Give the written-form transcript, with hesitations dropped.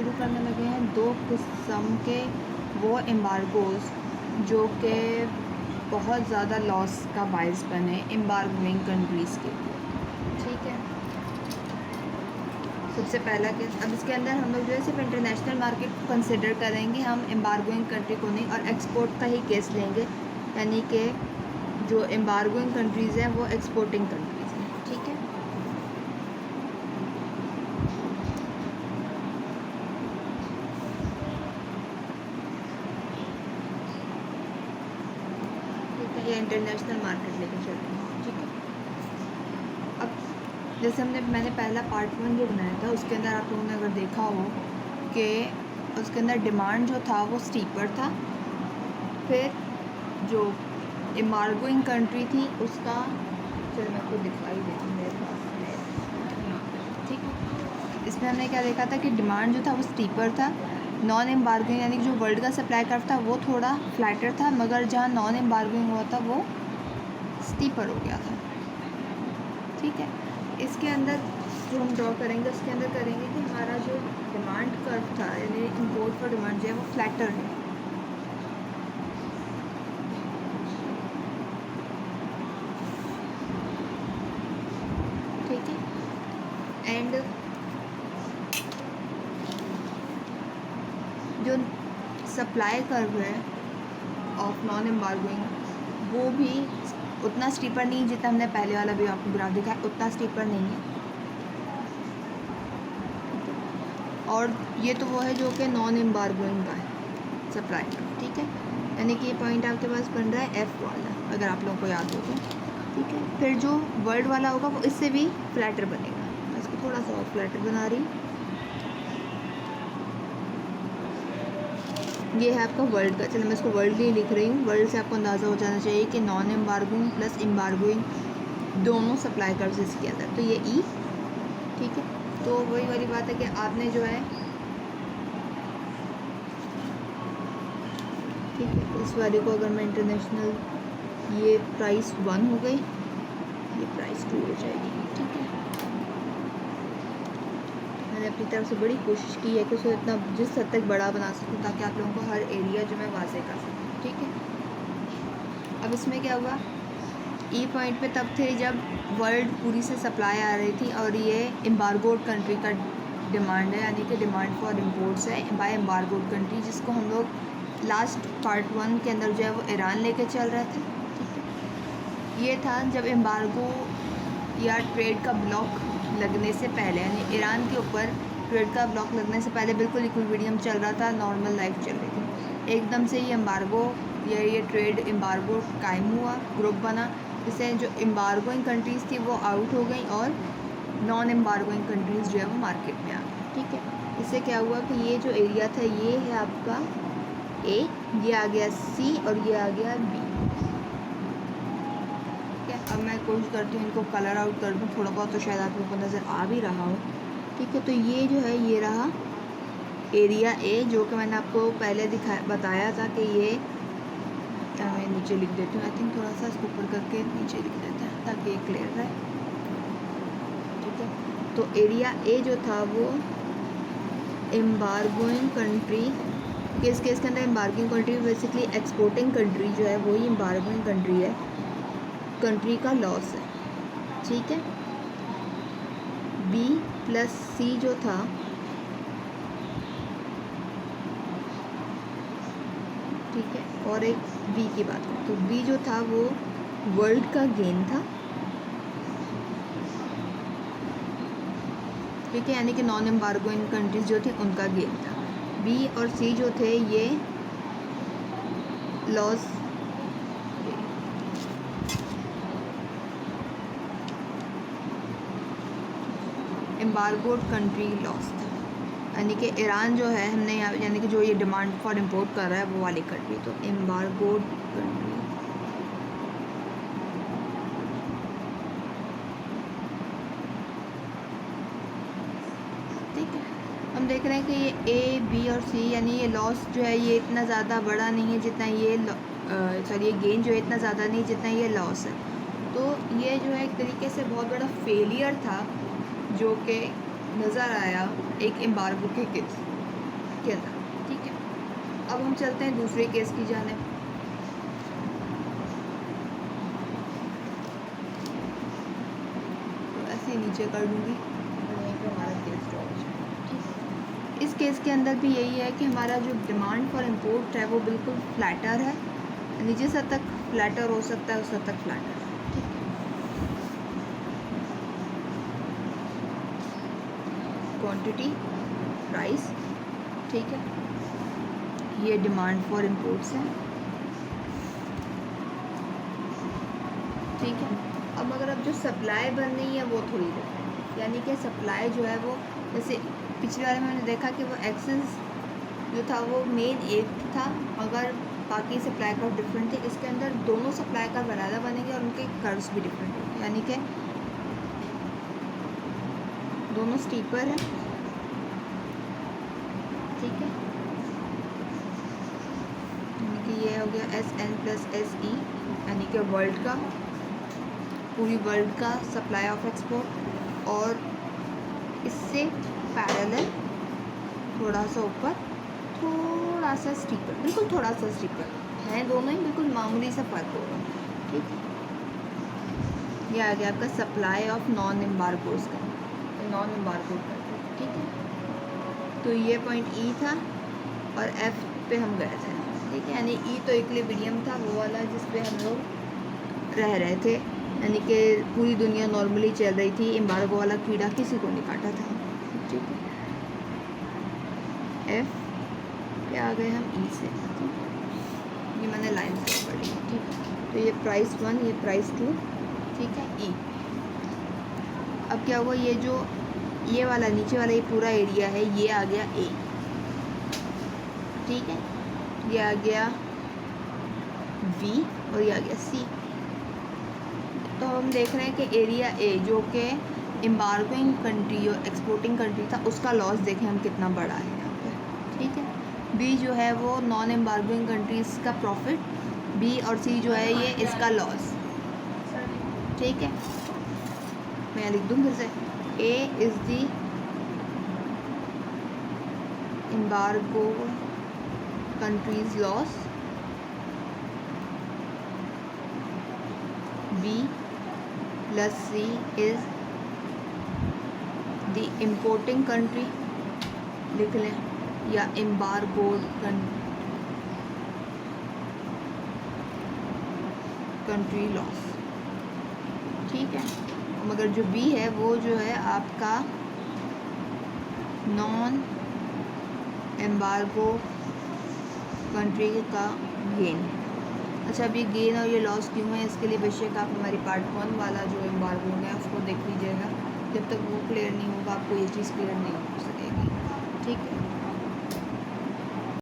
शुरू करने लगे हैं 2 किस्म के वो एम्बार्गोज़ जो कि बहुत ज़्यादा लॉस का बायस बने एम्बार्गोइंग कंट्रीज़ के लिए, ठीक है। सबसे पहला केस, अब इसके अंदर हम लोग जो है सिर्फ इंटरनेशनल मार्केट को कंसिडर करेंगे, हम एम्बार्गोइंग कंट्री को नहीं, और एक्सपोर्ट का ही केस लेंगे, यानी कि जो एम्बार्गोइंग कंट्रीज़ हैं वो एक्सपोर्टिंग कंट्रीज़ हैं, ठीक है। ये इंटरनेशनल मार्केट लेके चल रहे हैं, ठीक है। अब जैसे मैंने पहला पार्ट 1 जो बनाया था उसके अंदर आप लोगों ने अगर देखा हो कि उसके अंदर डिमांड जो था वो स्टीपर था, फिर जो एम्बार्गोइंग कंट्री थी उसका, चलो मैं आपको दिखाई देती हूँ मेरे पास है, ठीक है। इसमें हमने क्या देखा था कि डिमांड जो था वो स्टीपर था, नॉन एम्बार्गोइंग यानी कि जो वर्ल्ड का सप्लाई कर्व था वो थोड़ा फ्लैटर था, मगर जहाँ नॉन एम्बार्गोइंग हुआ था वो स्टीपर हो गया था, ठीक है। इसके अंदर जो हम ड्रॉ करेंगे उसके अंदर करेंगे कि हमारा जो डिमांड कर्व था यानी इम्पोर्ट फॉर डिमांड जो है वो फ्लैटर है, ठीक है। एंड जो सप्लाई कर्व है ऑफ नॉन एम्बार्गोइंग वो भी उतना स्टीपर नहीं जितना हमने पहले वाला भी आपको ग्राफ दिखा है, उतना स्टीपर नहीं है। और ये तो वो है जो कि नॉन एम्बार्गोइंग का है सप्लाई का, ठीक है। यानी कि ये पॉइंट आपके पास बन रहा है एफ वाला, अगर आप लोगों को याद हो तो, ठीक है। फिर जो वर्ल्ड वाला होगा वो इससे भी फ्लैटर बनेगा, मैं इसको थोड़ा सा और फ्लैटर बना रही हूँ। ये है आपका वर्ल्ड का, चलो मैं इसको वर्ल्ड ही लिख रही हूँ। वर्ल्ड से आपको अंदाज़ा हो जाना चाहिए कि नॉन एम्बार्गोइंग प्लस एम्बार्गोइंग दोनों सप्लाई कर्व्स इसके अंदर, तो ये ई, ठीक है। तो वही वाली बात है कि आपने जो है, ठीक है, इस वाले को अगर मैं इंटरनेशनल, ये प्राइस 1 हो गई, ये प्राइस 2 हो जाएगी, ठीक है। मैंने अपनी तरफ से बड़ी कोशिश की है कि उसको इतना जिस हद तक बड़ा बना सकूँ ताकि आप लोगों को हर एरिया जो मैं वाज़ेह कर सकूँ, ठीक है। अब इसमें क्या हुआ, ई पॉइंट पे तब थे जब वर्ल्ड पूरी से सप्लाई आ रही थी और ये एम्बार्गोड कंट्री का डिमांड है, यानी कि डिमांड फॉर इम्पोर्ट्स है बाय एम्बार्गोड कंट्री, जिसको हम लोग लास्ट पार्ट 1 के अंदर जो है वो ईरान लेके चल रहे थे, ठीक है। ये था जब एम्बार्गो या ट्रेड का ब्लॉक लगने से पहले, यानी ईरान के ऊपर ट्रेड का ब्लॉक लगने से पहले बिल्कुल इक्विलिब्रियम चल रहा था, नॉर्मल लाइफ चल रही थी। एकदम से ये एम्बार्गो या ये ट्रेड एम्बार्गो कायम हुआ, ग्रुप बना, जिससे जो एम्बार्गोइंग कंट्रीज़ थी वो आउट हो गई और नॉन एम्बार्गोइंग कंट्रीज़ जो है वो मार्केट में आ गई, ठीक है। इससे क्या हुआ कि ये जो एरिया था ये है आपका ए, ये आ गया सी और ये आ गया बी, ठीक है। अब मैं कोशिश करती हूँ इनको कलर आउट कर दूँ थोड़ा बहुत, तो शायद आप लोगों को नज़र आ भी रहा हो, ठीक है। तो ये जो है ये रहा एरिया ए, जो कि मैंने आपको पहले बताया था कि ये, मैं नीचे लिख देती हूँ, आई थिंक थोड़ा सा इसको ऊपर करके नीचे लिख देते हैं ताकि ये क्लियर रहे, ठीक है। तो एरिया ए जो था वो एम्बार्गोइंग कंट्री, किस केस के अंदर एम्बार्गोइंग कंट्री बेसिकली एक्सपोर्टिंग कंट्री जो है वही एम्बार्गोइंग कंट्री है, कंट्री का लॉस है, ठीक है। बी प्लस सी जो था, ठीक है, और एक बी की बात करें तो बी जो था वो वर्ल्ड का गेन था, ठीक है, यानी कि नॉन एम्बार्गोइंग कंट्रीज जो थे उनका गेन था। बी और सी जो थे ये लॉस, एम्बार्गोड कंट्री लॉस था, यानी कि ईरान जो है हमने यहाँ, यानी कि जो ये डिमांड फॉर इम्पोर्ट कर रहा है वो वाली कंट्री, तो एम्बार्गोड कंट्री, ठीक है। हम देख रहे हैं कि ये ए बी और सी, यानी ये लॉस जो है ये इतना ज़्यादा बड़ा नहीं है जितना ये सॉरी ये गेन जो है इतना ज़्यादा नहीं जितना ये लॉस है। तो ये जो है एक तरीके से बहुत बड़ा फेलियर था जो कि नज़र आया एक एम्बार्गो के केस, के अंदर, ठीक है। अब हम चलते हैं दूसरे केस की जानिब। तो ऐसे नीचे कर दूँगी और यहीं पर हमारा केस ड्रॉ हो जाएगा, ठीक है। इस केस के अंदर भी यही है कि हमारा जो डिमांड फॉर इम्पोर्ट है वो बिल्कुल फ्लैटर है, नीचे से तक फ्लैटर हो सकता है, उस हद तक फ्लैटर, ठीक है। क्वांटिटी, प्राइस, ठीक है, ये डिमांड फॉर इम्पोर्ट्स हैं, ठीक है। अब मगर अब जो सप्लाई बन रही है वो थोड़ी डिफरेंट, यानी कि सप्लाई जो है वो जैसे पिछले वाले में मैंने देखा कि वो एक्सेस जो था वो मेन एक था, मगर बाकी सप्लाई कर्व डिफरेंट थे। इसके अंदर दोनों सप्लाई कर्व अलग बनेंगे और उनके कर्व्स भी डिफरेंट होंगे, यानी कि दोनों स्टीपर हैं, ठीक है। यानी कि ये हो गया SN+SE, यानी कि वर्ल्ड का, पूरी वर्ल्ड का सप्लाई ऑफ एक्सपोर्ट, और इससे पैरेलल थोड़ा सा ऊपर, थोड़ा सा स्टीपर, बिल्कुल थोड़ा सा स्टीपर है, दोनों ही बिल्कुल मामूली सा फर्क होगा, ठीक है। ये आ गया आपका सप्लाई ऑफ नॉन एम्बार्गोज का, तो नॉन एम्बार्गो का, ठीक है। तो ये पॉइंट ई था और एफ पे हम गए थे, ठीक है। यानी ई तो इक्विलिब्रियम था, वो वाला जिस पे हम लोग रह रहे थे, यानी कि पूरी दुनिया नॉर्मली चल रही थी, एम्बार्गो वाला कीड़ा किसी को नहीं काटा था, ठीक है। एफ पे आ गए हम ई से, ठीक है। ये मैंने लाइन से पढ़ी, ठीक है। तो ये प्राइस 1, ये प्राइस 2, ठीक है, ई। अब क्या हुआ, ये जो ये वाला नीचे वाला ये पूरा एरिया है, ये आ गया ए, ठीक है, ये आ गया बी और ये आ गया सी। तो हम देख रहे हैं कि एरिया ए जो कि एम्बार्गोइंग कंट्री और एक्सपोर्टिंग कंट्री था, उसका लॉस देखें हम कितना बड़ा है यहाँ पे, ठीक है। बी जो है वो नॉन एम्बार्गोइंग कंट्रीज़ का प्रॉफिट, बी और सी जो है ये इसका लॉस, ठीक है। मैं लिख दूँ फिर से, A is the embargo countries loss, B plus C is the importing country, लिख लें, या एम्बार्गोड कंट्री लॉस, ठीक है। मगर जो बी है वो जो है आपका नॉन एम्बार्गो कंट्री का गेन है। अच्छा, अब ये गेन और ये लॉस क्यों है, इसके लिए बेशक आप हमारी पार्ट 1 वाला जो एम्बार्गो है उसको देख लीजिएगा, जब तक वो क्लियर नहीं होगा आपको ये चीज़ क्लियर नहीं हो सकेगी, ठीक है।